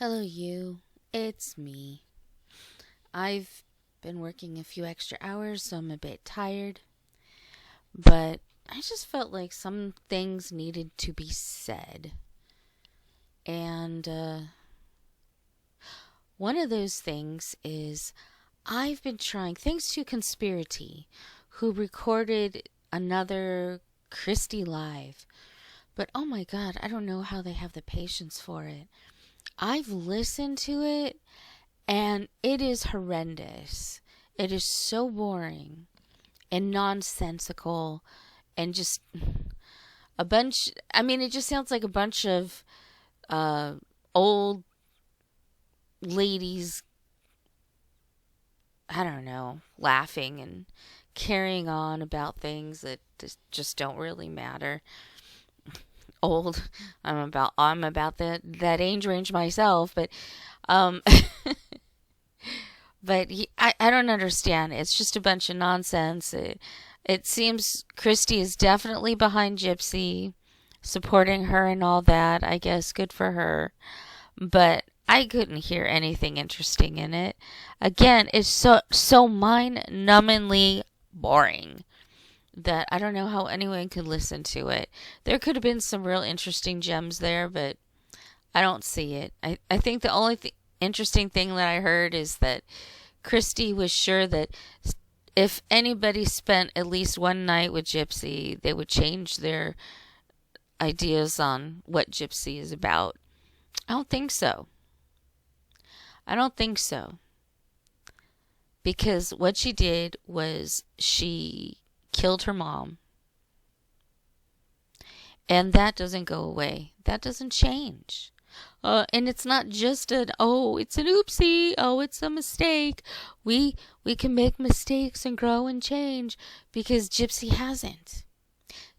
Hello, you. It's me. I've been working a few extra hours, so I'm a bit tired. But I just felt like some things needed to be said. And one of those things is I've been trying, thanks to Conspiracy, who recorded another Kristy live. But oh my god, I don't know how they have the patience for it. I've listened to it and it is horrendous. It is so boring and nonsensical and just it just sounds like a bunch of old ladies, I don't know, laughing and carrying on about things that just don't really matter. Old. I'm about that age range myself, but um I don't understand. It's just a bunch of nonsense. It seems Kristy is definitely behind Gypsy, supporting her and all that. I guess good for her. But I couldn't hear anything interesting in it. Again, it's so mind-numbingly boring that I don't know how anyone could listen to it. There could have been some real interesting gems there, but I don't see it. I think the only interesting thing that I heard is that Kristy was sure that if anybody spent at least one night with Gypsy, they would change their ideas on what Gypsy is about. I don't think so. I don't think so. Because what she did was she killed her mom. And that doesn't go away. That doesn't change. And it's not just it's an oopsie. Oh, it's a mistake. We can make mistakes and grow and change, because Gypsy hasn't.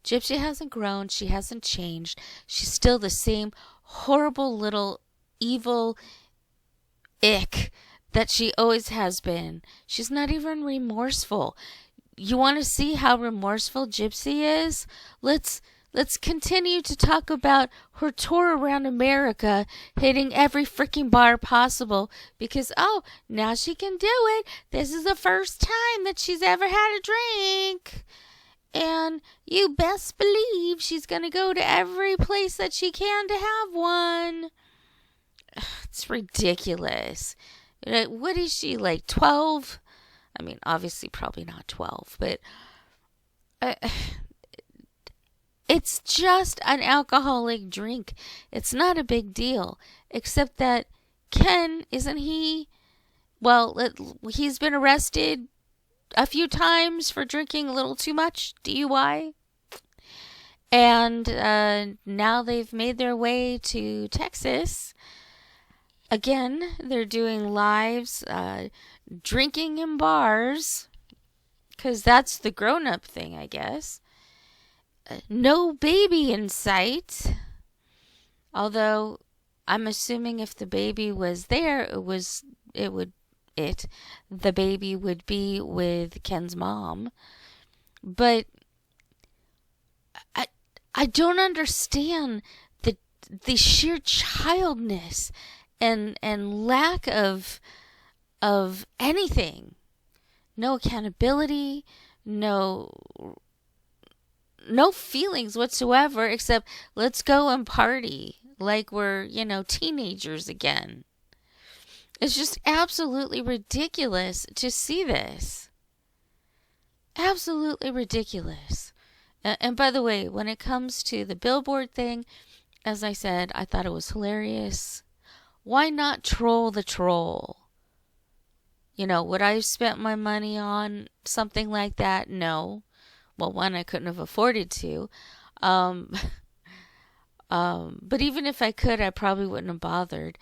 Gypsy hasn't grown. She hasn't changed. She's still the same horrible little evil ick that she always has been. She's not even remorseful. You want to see how remorseful Gypsy is? Let's continue to talk about her tour around America, hitting every freaking bar possible, because, now she can do it. This is the first time that she's ever had a drink. And you best believe she's going to go to every place that she can to have one. It's ridiculous. What is she, like 12? I mean, obviously probably not 12, but it's just an alcoholic drink. It's not a big deal, except that Ken, isn't he? Well, he's been arrested a few times for drinking a little too much, DUI. And now they've made their way to Texas. Again, they're doing lives, drinking in bars, because that's the grown-up thing, I guess. No baby in sight. Although, I'm assuming if the baby was there, the baby would be with Ken's mom. But I don't understand the sheer childness and lack of anything. No accountability, no feelings whatsoever, except let's go and party like we're, teenagers again. It's just absolutely ridiculous to see this. Absolutely ridiculous. And by the way, when it comes to the billboard thing, as I said, I thought it was hilarious. Why not troll the troll? Would I have spent my money on something like that? No. Well, one, I couldn't have afforded to. But even if I could, I probably wouldn't have bothered.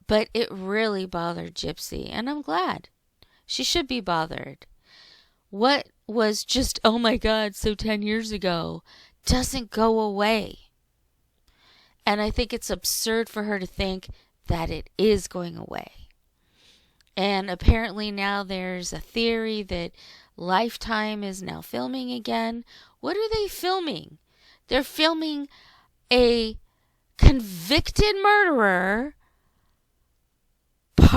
But it really bothered Gypsy, and I'm glad. She should be bothered. What was just, oh my God, so 10 years ago, doesn't go away. And I think it's absurd for her to think that it is going away. And apparently now there's a theory that Lifetime is now filming again. What are they filming? They're filming a convicted murderer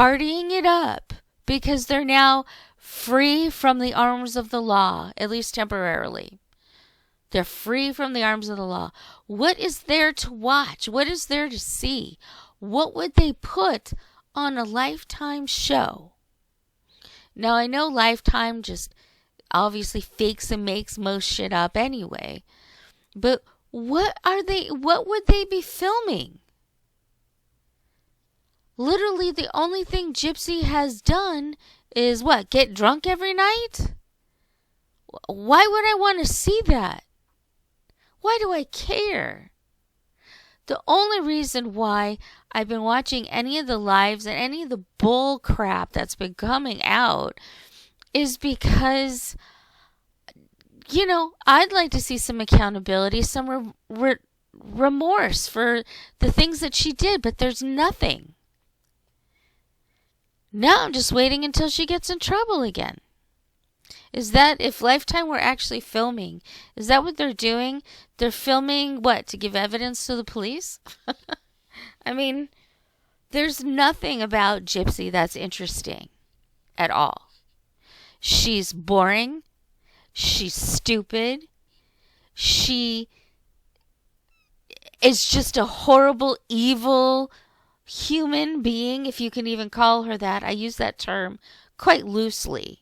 partying it up because they're now free from the arms of the law, at least temporarily. They're free from the arms of the law. What is there to watch? What is there to see? What would they put on a Lifetime show? Now, I know Lifetime just obviously fakes and makes most shit up anyway. But what would they be filming? Literally, the only thing Gypsy has done is what? Get drunk every night? Why would I want to see that? Why do I care? The only reason why I've been watching any of the lives and any of the bull crap that's been coming out is because, I'd like to see some accountability, some remorse for the things that she did, but there's nothing. Now I'm just waiting until she gets in trouble again. Is that, if Lifetime were actually filming, is that what they're doing? They're filming what? To give evidence to the police? I mean, there's nothing about Gypsy that's interesting at all. She's boring. She's stupid. She is just a horrible, evil human being, if you can even call her that. I use that term quite loosely.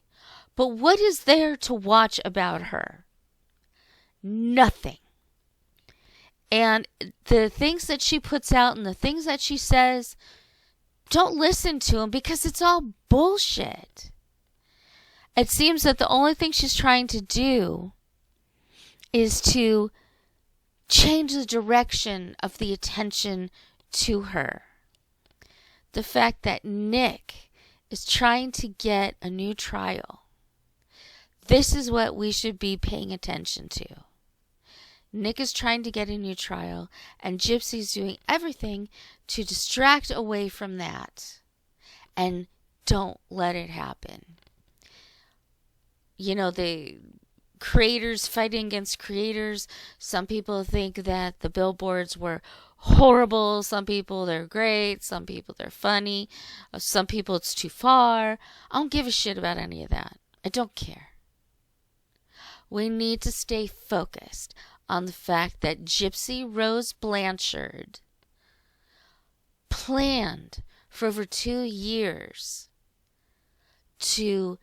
But what is there to watch about her? Nothing. And the things that she puts out and the things that she says, don't listen to them because it's all bullshit. It seems that the only thing she's trying to do is to change the direction of the attention to her. The fact that Nick is trying to get a new trial. This is what we should be paying attention to. Nick is trying to get a new trial, and Gypsy's doing everything to distract away from that. And don't let it happen. The creators fighting against creators. Some people think that the billboards were horrible. Some people they're great. Some people they're funny. Some people it's too far. I don't give a shit about any of that. I don't care. We need to stay focused on the fact that Gypsy Rose Blanchard planned for over 2 years to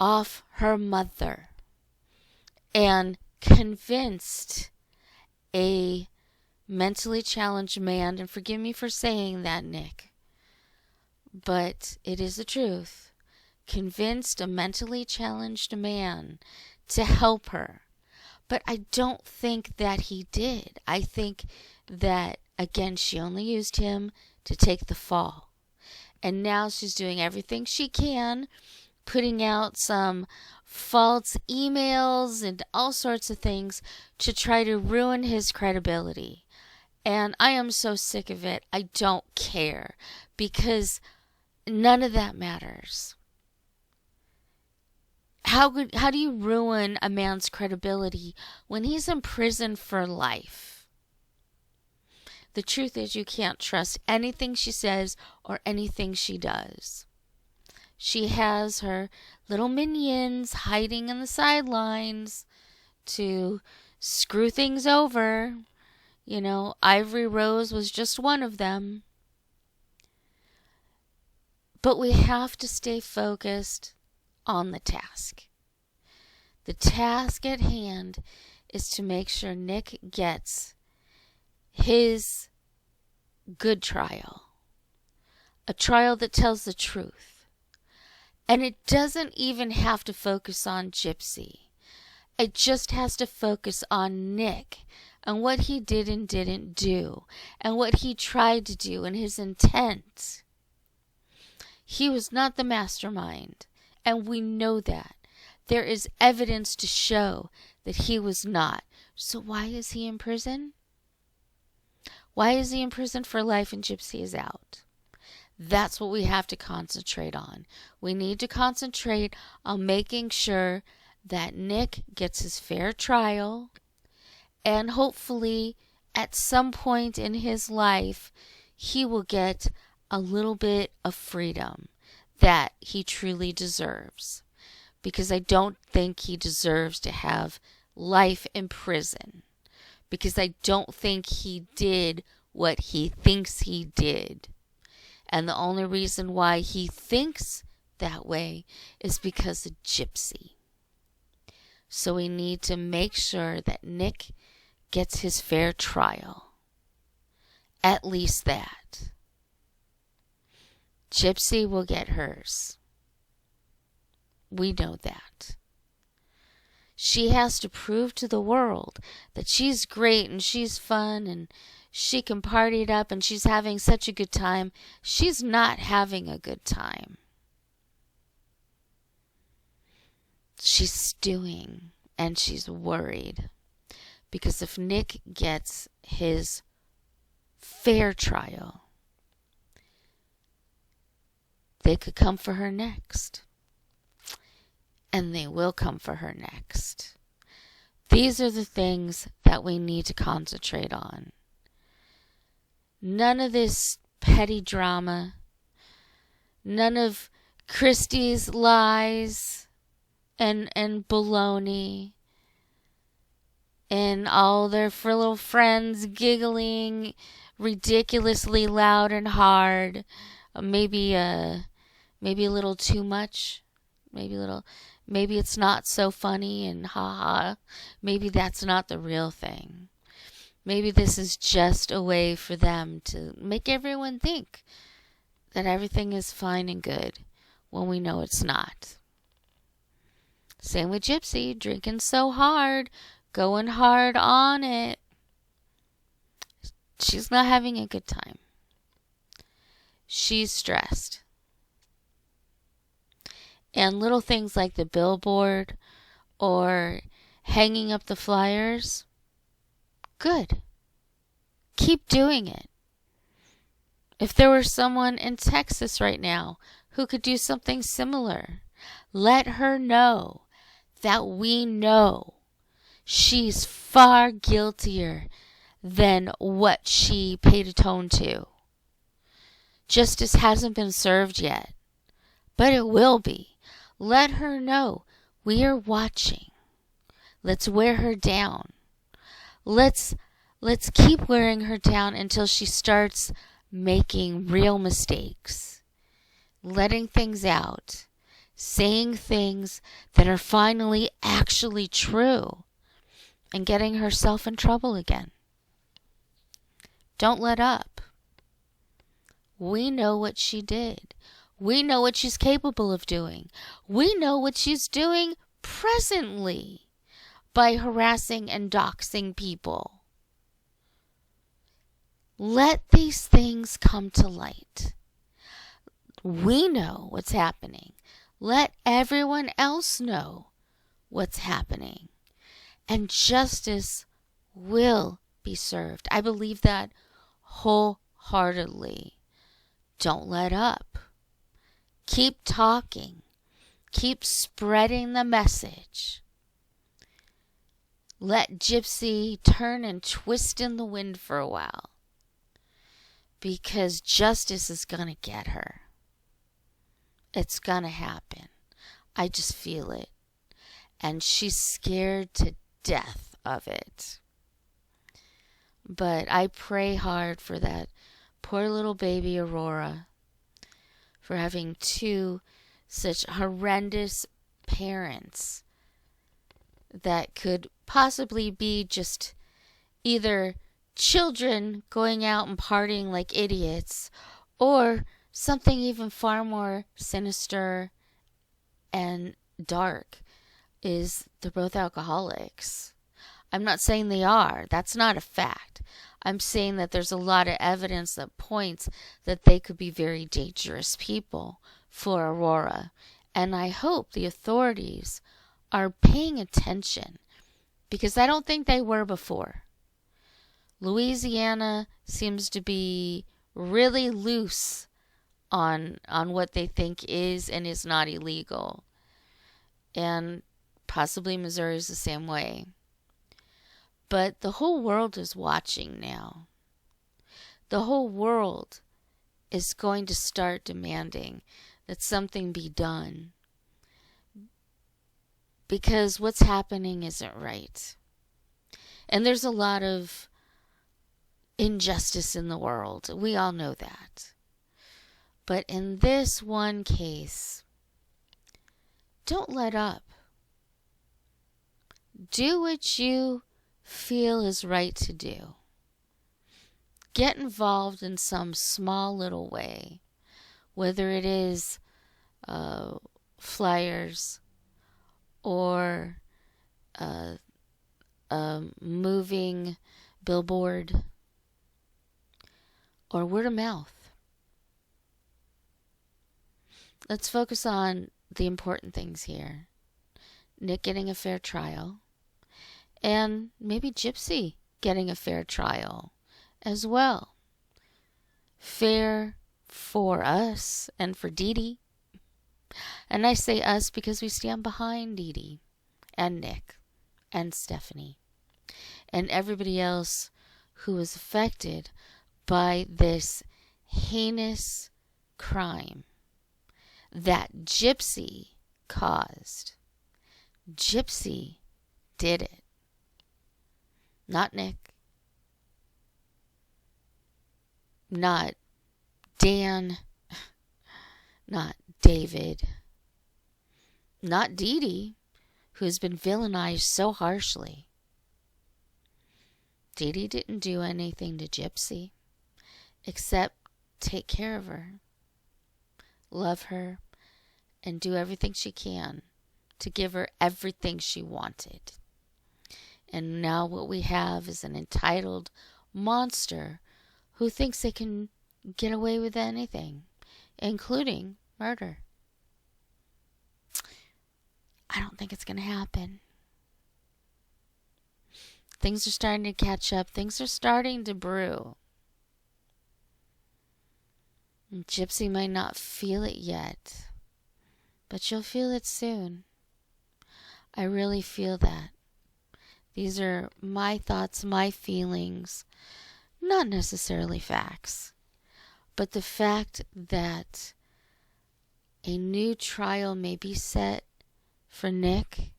off her mother and convinced a mentally challenged man, and forgive me for saying that, Nick, but it is the truth, convinced a mentally challenged man to help her. But I don't think that he did. I think that, again, she only used him to take the fall. And now she's doing everything she can, putting out some false emails and all sorts of things to try to ruin his credibility. And I am so sick of it. I don't care, because none of that matters. How do you ruin a man's credibility when he's in prison for life? The truth is, you can't trust anything she says or anything she does. She has her little minions hiding in the sidelines to screw things over. Ivory Rose was just one of them. But we have to stay focused on the task. The task at hand is to make sure Nick gets his good trial. A trial that tells the truth. And it doesn't even have to focus on Gypsy. It just has to focus on Nick and what he did and didn't do and what he tried to do and his intent. He was not the mastermind. And we know that. There is evidence to show that he was not. So why is he in prison? Why is he in prison for life and Gypsy is out? That's what we have to concentrate on. We need to concentrate on making sure that Nick gets his fair trial, and hopefully at some point in his life he will get a little bit of freedom that he truly deserves. Because I don't think he deserves to have life in prison. Because I don't think he did what he thinks he did. And the only reason why he thinks that way is because of Gypsy. So we need to make sure that Nick gets his fair trial. At least that. Gypsy will get hers. We know that. She has to prove to the world that she's great and she's fun and she can party it up and she's having such a good time. She's not having a good time. She's stewing and she's worried. Because if Nick gets his fair trial, they could come for her next. And they will come for her next. These are the things that we need to concentrate on. None of this petty drama. None of Kristy's lies and baloney. And all their little friends giggling ridiculously loud and hard. Maybe a little too much. Maybe it's not so funny and ha-ha. Maybe that's not the real thing. Maybe this is just a way for them to make everyone think that everything is fine and good when we know it's not. Same with Gypsy, drinking so hard, going hard on it. She's not having a good time. She's stressed. And little things like the billboard or hanging up the flyers, good. Keep doing it. If there were someone in Texas right now who could do something similar, let her know that we know she's far guiltier than what she paid atone to. Justice hasn't been served yet, but it will be. Let her know we are watching. Let's wear her down. Let's keep wearing her down until she starts making real mistakes, letting things out, saying things that are finally actually true, and getting herself in trouble again. Don't let up. We know what she did. We know what she's capable of doing. We know what she's doing presently by harassing and doxing people. Let these things come to light. We know what's happening. Let everyone else know what's happening. And justice will be served. I believe that wholeheartedly. Don't let up. Keep talking. Keep spreading the message. Let Gypsy turn and twist in the wind for a while. Because justice is going to get her. It's going to happen. I just feel it. And she's scared to death of it. But I pray hard for that poor little baby Aurora, for having two such horrendous parents that could possibly be just either children going out and partying like idiots or something even far more sinister and dark is they're both alcoholics. I'm not saying they are. That's not a fact. I'm saying that there's a lot of evidence that points that they could be very dangerous people for Aurora. And I hope the authorities are paying attention because I don't think they were before. Louisiana seems to be really loose on what they think is and is not illegal. And possibly Missouri is the same way. But the whole world is watching now. The whole world is going to start demanding that something be done, because what's happening isn't right. And there's a lot of injustice in the world. We all know that. But in this one case, don't let up. Do what you feel is right to do. Get involved in some small little way, whether it is flyers or a moving billboard or word of mouth. Let's focus on the important things here. Nick getting a fair trial, and maybe Gypsy getting a fair trial as well. Fair for us and for Dee. And I say us because we stand behind Dee and Nick and Stephanie and everybody else who was affected by this heinous crime that Gypsy caused. Gypsy did it. Not Nick. Not Dan. Not David. Not Dee, who's been villainized so harshly. Dee didn't do anything to Gypsy except take care of her, love her, and do everything she can to give her everything she wanted. And now what we have is an entitled monster who thinks they can get away with anything, including murder. I don't think it's going to happen. Things are starting to catch up. Things are starting to brew. And Gypsy might not feel it yet, but you'll feel it soon. I really feel that. These are my thoughts, my feelings, not necessarily facts, but the fact that a new trial may be set for Nick,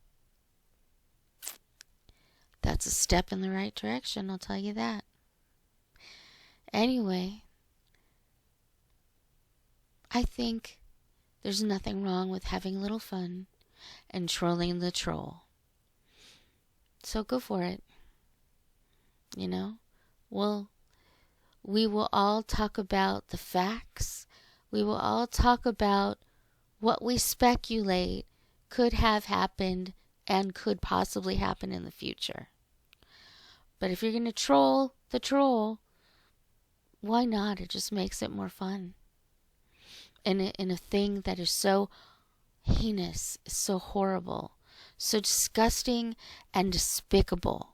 that's a step in the right direction, I'll tell you that. Anyway, I think there's nothing wrong with having a little fun and trolling the troll. So go for it. You know, we will all talk about the facts. We will all talk about what we speculate could have happened and could possibly happen in the future. But if you're going to troll the troll, why not? It just makes it more fun. In a thing that is so heinous, so horrible, so disgusting and despicable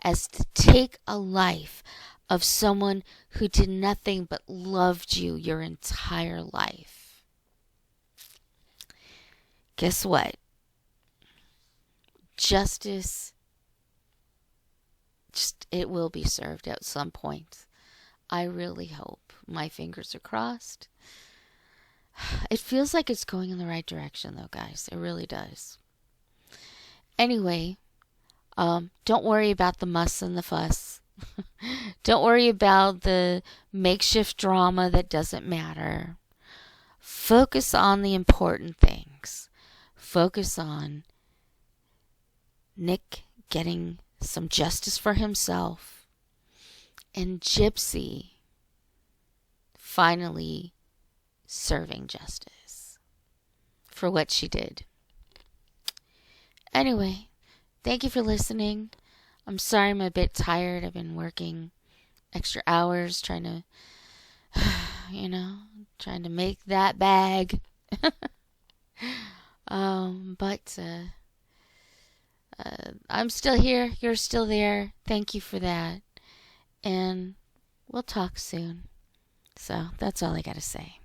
as to take a life of someone who did nothing but loved you your entire life. Guess what? Justice, it will be served at some point. I really hope. My fingers are crossed. It feels like it's going in the right direction, though, guys. It really does. Anyway, don't worry about the muss and the fuss. Don't worry about the makeshift drama that doesn't matter. Focus on the important things. Focus on Nick getting some justice for himself and Gypsy finally serving justice for what she did. Anyway, thank you for listening. I'm sorry I'm a bit tired. I've been working extra hours trying to, trying to make that bag. But I'm still here. You're still there. Thank you for that. And we'll talk soon. So that's all I got to say.